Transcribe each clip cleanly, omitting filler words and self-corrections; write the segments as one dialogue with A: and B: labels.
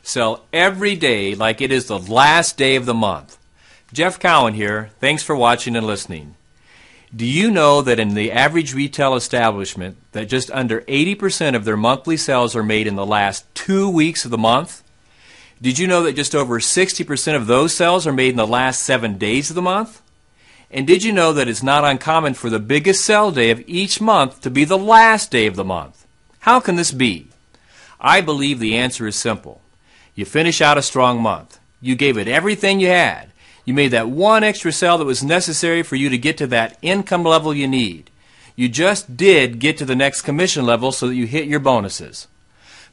A: Sell every day like it is the last day of the month. Jeff Cowan here. Thanks for watching and listening. Do you know that in the average retail establishment that just under 80% of their monthly sales are made in the last 2 weeks of the month? Did you know that just over 60% of those sales are made in the last 7 days of the month? And did you know that it's not uncommon for the biggest sell day of each month to be the last day of the month? How can this be? I believe the answer is simple. You finish out a strong month. You gave it everything you had. You made that one extra sale that was necessary for you to get to that income level you need. You just did get to the next commission level so that you hit your bonuses.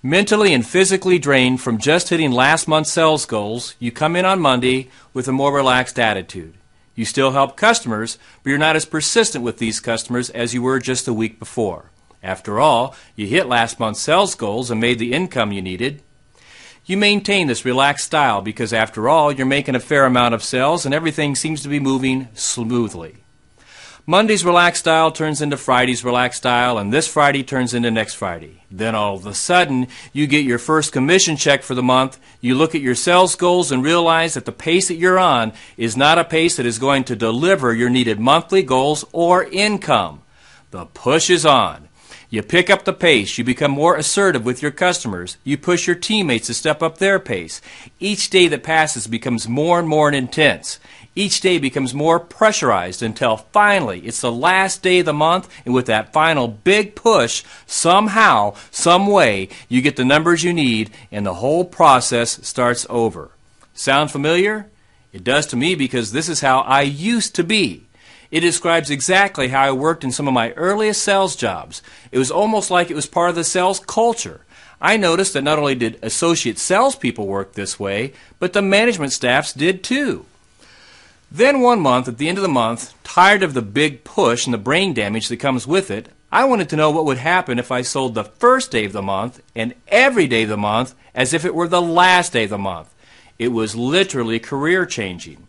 A: Mentally and physically drained from just hitting last month's sales goals, you come in on Monday with a more relaxed attitude. You still help customers, but you're not as persistent with these customers as you were just a week before. After all, you hit last month's sales goals and made the income you needed. You maintain this relaxed style because, after all, you're making a fair amount of sales and everything seems to be moving smoothly. Monday's relaxed style turns into Friday's relaxed style, and this Friday turns into next Friday. Then all of a sudden, you get your first commission check for the month. You look at your sales goals and realize that the pace that you're on is not a pace that is going to deliver your needed monthly goals or income. The push is on. You pick up the pace. You become more assertive with your customers. You push your teammates to step up their pace. Each day that passes becomes more and more intense. Each day becomes more pressurized until finally it's the last day of the month, and with that final big push, somehow, some way, you get the numbers you need and the whole process starts over. Sound familiar? It does to me because this is how I used to be. It describes exactly how I worked in some of my earliest sales jobs. It was almost like it was part of the sales culture. I noticed that not only did associate salespeople work this way, but the management staffs did too. Then one month, at the end of the month, tired of the big push and the brain damage that comes with it, I wanted to know what would happen if I sold the first day of the month and every day of the month as if it were the last day of the month. It was literally career changing.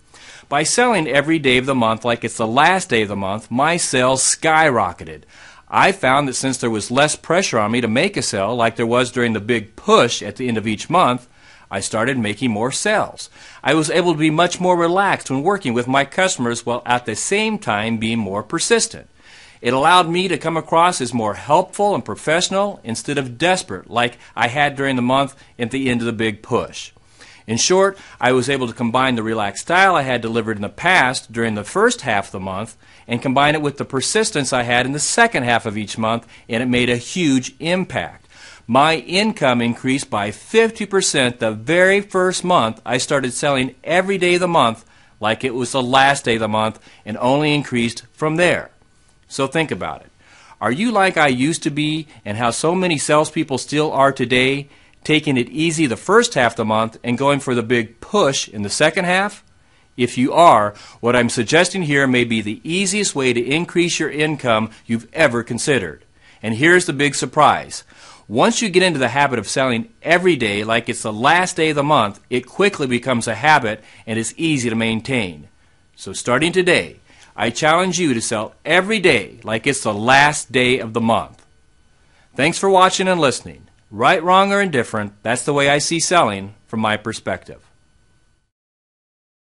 A: By selling every day of the month like it's the last day of the month, my sales skyrocketed. I found that since there was less pressure on me to make a sale like there was during the big push at the end of each month, I started making more sales. I was able to be much more relaxed when working with my customers while at the same time being more persistent. It allowed me to come across as more helpful and professional instead of desperate like I had during the month at the end of the big push. In short, I was able to combine the relaxed style I had delivered in the past during the first half of the month and combine it with the persistence I had in the second half of each month, and it made a huge impact. My income increased by 50% the very first month I started selling every day of the month like it was the last day of the month, and only increased from there. So think about it. Are you like I used to be and how so many salespeople still are today, taking it easy the first half of the month and going for the big push in the second half? If you are, what I'm suggesting here may be the easiest way to increase your income you've ever considered. And here's the big surprise. Once you get into the habit of selling every day like it's the last day of the month, it quickly becomes a habit and is easy to maintain. So starting today, I challenge you to sell every day like it's the last day of the month. Thanks for watching and listening. Right, wrong, or indifferent, that's the way I see selling from my perspective.